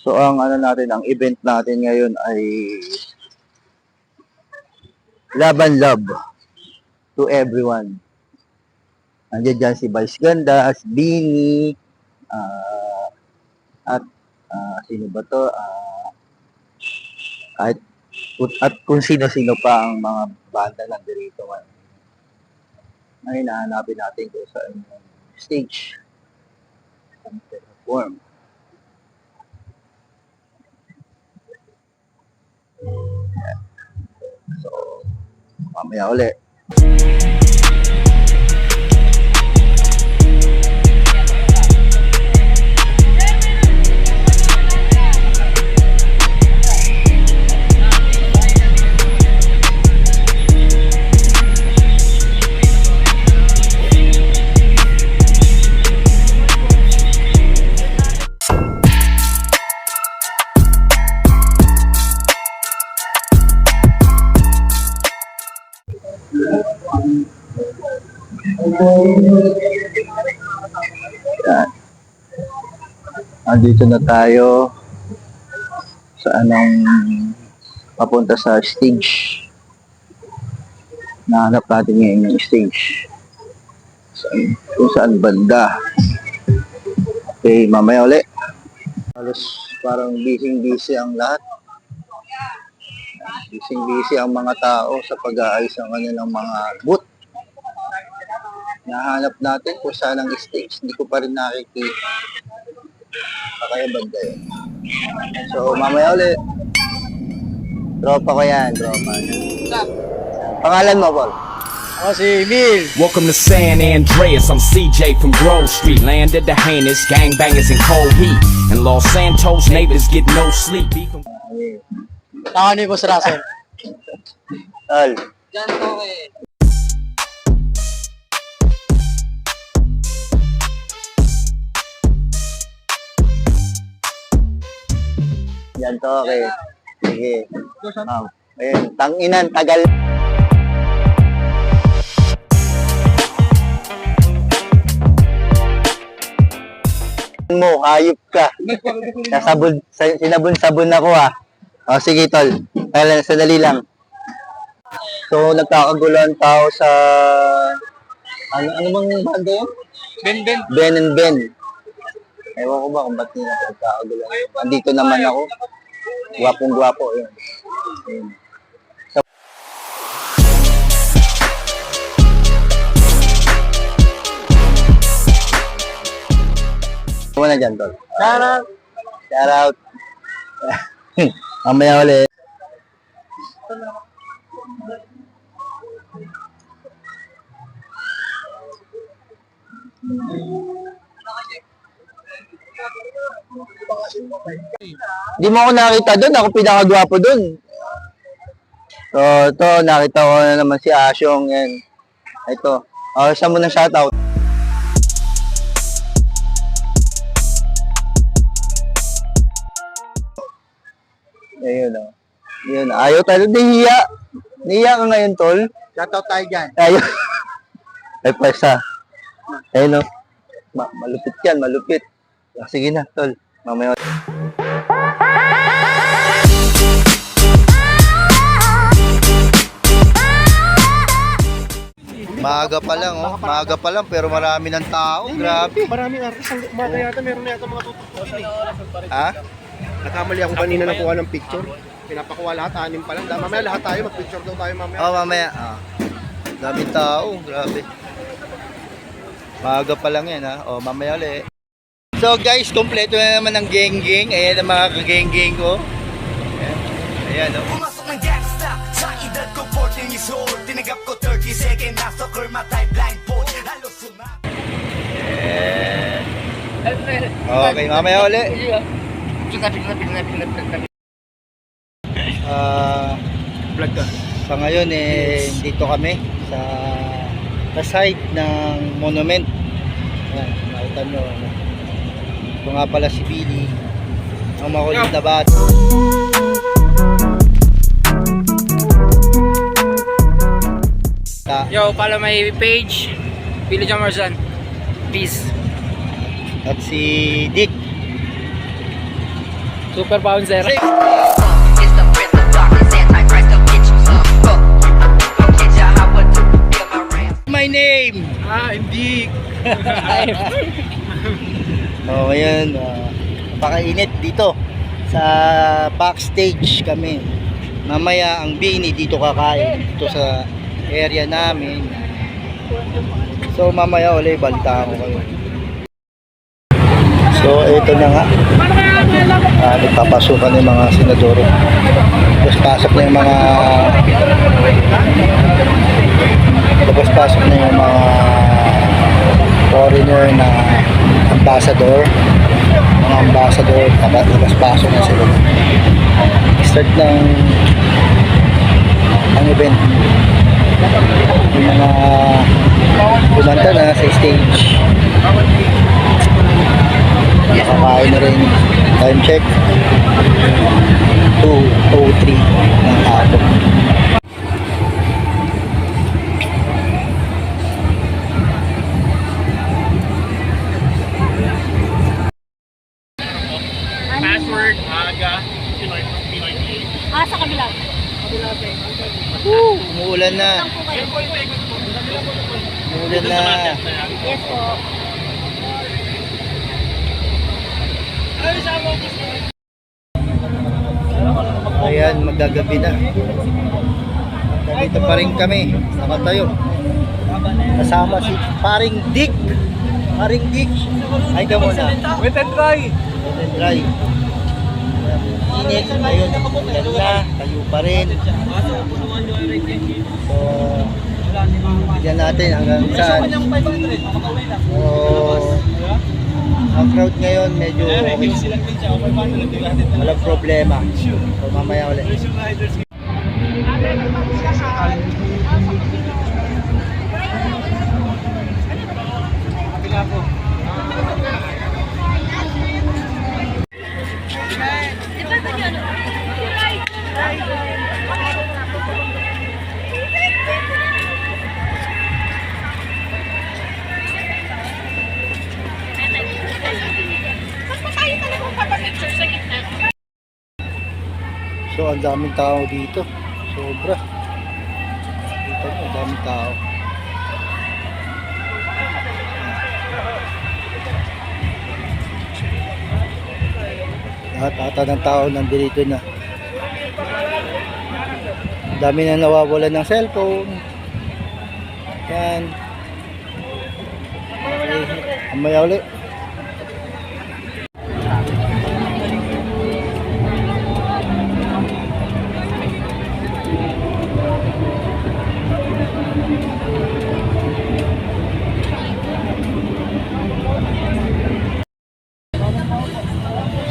So ang ang event natin ngayon ay Laban Love to everyone. Nandiyan dyan si Vice Ganda, si Bini, at sino ba to? At kung sino-sino pa ang mga banda nandirito man. Ay, nahanapin natin kung saan yung stage ang perform. So, mamaya ulit. Yan. Andito na tayo sa papunta sa stage. Nahanap natin ngayon yung stage. Kung saan banda. Okay, mamaya ulit. Halos parang busy ang lahat. Busy ang mga tao sa pag-aayos ng kanilang mga booth. Nahanap natin kung saan ang stage. Hindi ko pa rin nakikita. Kaya banda yun. So, mamaya ulit. Tropa ko yan, tropa. Pangalan mo, Paul? Ako si Emil. Welcome to San Andreas, I'm CJ from Grove Street. Land of the heinous, gangbangers in cold heat. In Los Santos, neighbors get no sleep. Ako ni Boss Russell. Tol. Diyan po eh. Yan to, okay. Sige. Ayun, tanginan, tagal. Mo, hayop ka. Sinabon-sabon ako O, sige, tol. Sandali lang. So, nagkakagulan tao sa... Ano bang banda yun? Ben and Ben. Ewan ko ba kung ba't nila nagkakagulan. Andito naman ako. Gwapong-gwapo. Yun. So, na dyan, tol. Shout out. Mamaya ulit. Hindi mo ako nakita doon. Ako pinakagwapo doon. So, ito. Nakita ko na naman si Asyong. Yan. Ito. Saan mo na shoutout? Ayun o. Yun. Ayaw tayo. Nahiya. Nahiya ka ngayon, tol. Shoutout tayo dyan. Ayaw. Ay, pwesa. Ayun o. Malupit yan. Malupit. Sige na, tol. Mamaya. Maaga pa lang, oh. Maaga pa lang, pero marami ng tao. Grabe. Marami artist. Baka yata meron na yata mga tututusin eh. Ha? Nakamali ako kanina nakuha ng picture. Pinapakuha lahat, anim pa lang. Mamaya lahat tayo, mag-picture daw tayo mamaya. Oh, mamaya. Daming tao. Grabe. Maaga pa lang yan, ha. Oh, mamaya ulit. So, guys, kompleto na naman ang geng-geng. Ayan ang mga kageng-geng ko. Ayan, oh. Pumasok ng gangsta sa edad ko 14 years old. Tinagap ko 30 second na soccer matay blindfold. Halos sumap. Okay, mamaya ulit. Vlog ka. Sa ngayon, dito kami sa site ng monument. Ayan, nakita nyo. Ito nga pala si Billy. Ang makulit na bata. Yo, follow my page, Billy Jamerson. Peace. At si Dick. Super bouncer. It's the prince of darkness, antichrist, don't get you some. Kids, y'all, how what to feel my rap. My name! Hindi. Ngayon, napakainit dito sa backstage kami. Mamaya ang Bini dito kakain dito sa area namin. So mamaya ulit balita ko kayo. So ito na nga. Nagpapasukan yung mga senadoro. Tapos pasok na yung mga foreigner na ambassador. Mga ambassador, pasok na sila. Start ng ang event. Yung mga kumanta na sa stage. Kakain na rin. Time check 2:03 ng hapon. Password. Sa kabila. Umuulan na. Umuulan na. Yes po. Ayan, magagabi na. Dito pa rin kami. Nakatayo. Kasama si Paring Dick. Paring Dick. Ay ka muna. Wait and try. Wait and try. Init. Ayun. Yan na. Tayo pa rin. So, yan natin hanggang saan. So, ang crowd ngayon medyo okay. Walang problema. So, mamaya ulit. So, ang daming tao dito. Sobra. Dito mo, ang daming tao. Lahat ata ng tao nandito na. Ang dami na nawawalan ng cellphone. Yan. Okay. Mamaya ulit.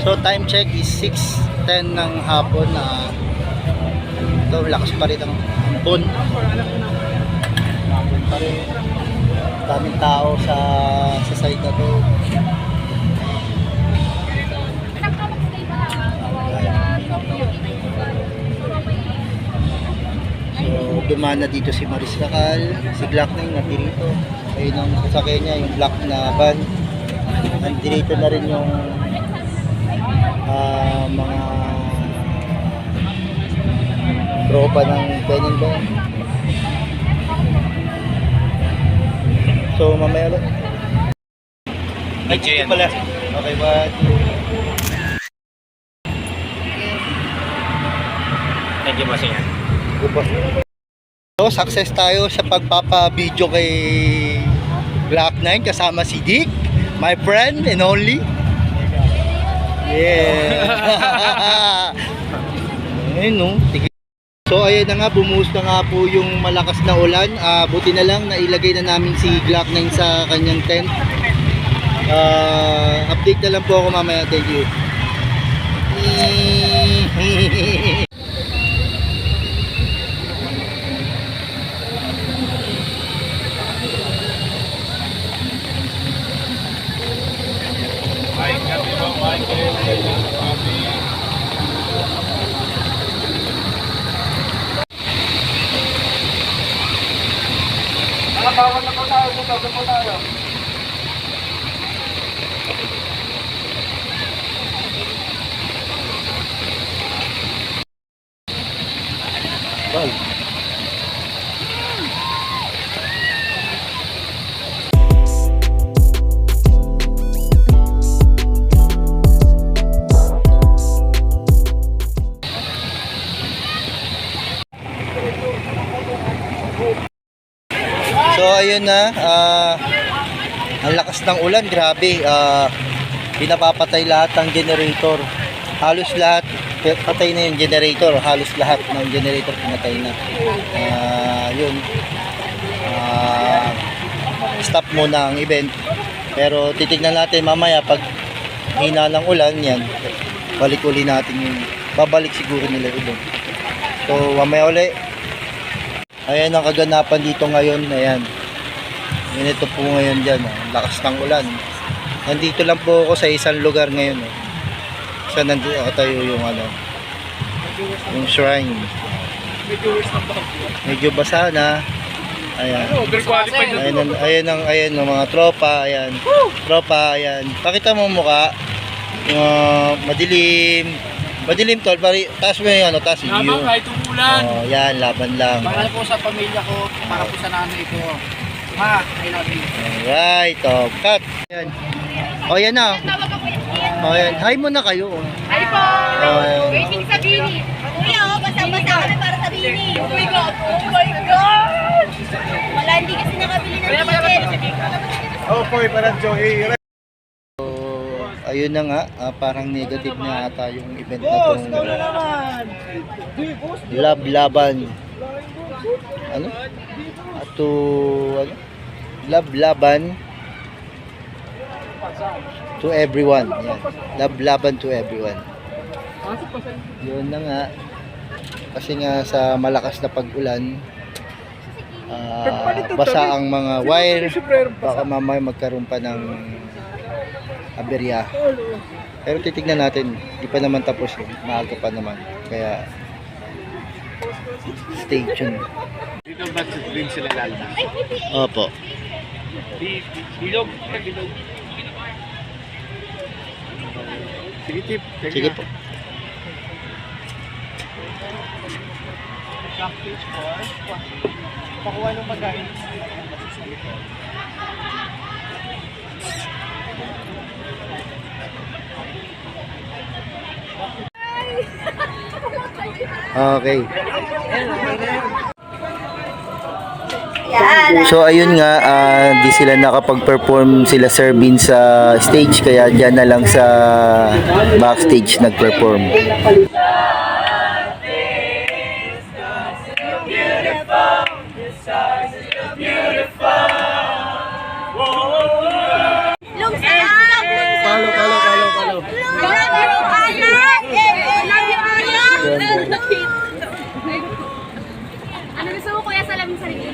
So time check is 6:10 ng hapon na ito, lakas pa rin ang hapon. Hapon pa rin. Daming tao sa side na to. So dumana dito si Maris Racal, si Glock 9 natirito. Ayun ang sasakyan niya, yung black na van. Nandito na rin yung mga tropa ng Ben and Ben. So mamaya ulit. Ay, dito pala. Okay, what? Thank you, boss. Yan. So, success tayo sa pagpapa-video kay Glock 9 kasama si Dick, my friend and only. Yeah. Ayun no. So ayun na nga, bumuhos na nga po yung malakas na ulan. Buti na lang nailagay na namin si Glock 9 sa kanyang tent. Update na lang po ako mamaya. Thank you. ngayon ang lakas ng ulan, grabe. Pinapapatay lahat ng generator. Halos lahat, patay na yung generator. Halos lahat ng generator pinatay na. Yun. Stop muna ang event. Pero titignan natin mamaya pag hina ng ulan yan. Balik uli natin yung babalik siguro nila ulit. So mamaya uli. Ayan ang kaganapan dito ngayon. Ayan. Ganito po ngayon dyan. Ang lakas ng ulan. Nandito lang po ako sa isang lugar ngayon. Sa nandito tayo yung yung shrine. Medyo basa na. Ayan. Ayan ang mga tropa. Ayan. Tropa, ayan. Pakita mo mukha. Madilim. Madilim tol. Taas mo yung taas yung view. Kahit umulan. Oh, yan, laban lang. Para po sa pamilya ko, para po sa nanay ko. Ma, I love you. Alright, cut. Ayan. Oh, yan na. Oh, yan. Hi muna kayo. Hi po! Ayan. Waiting sa Bini. Kuya, basta-basta kami para sa Bini. Oh my God! Oh my God! Wala, hindi kasi nakabili ng ticket. Oh, boy, parang Joey. So, ayun na nga, parang negative na ata yung event na itong Love-laban. Ano? Love-laban to everyone. Yan. Love-laban to everyone. Yun na nga. Kasi nga sa malakas na pag-ulan, basa ang mga wire, baka mamaya magkaroon pa ng aberya. Pero titignan natin, di pa naman tapos, maaga pa naman, kaya stay tuned. Dito ba din sila lalabas? Opo. Bilog. Sige, tip. Sige po. Pakuha ng pagkain. Okay. So ayun nga, di sila nakapag-perform sila Sir Bean sa stage, kaya dyan na lang sa backstage nag-perform. Ano gusto mo kuya sa lamang sarili?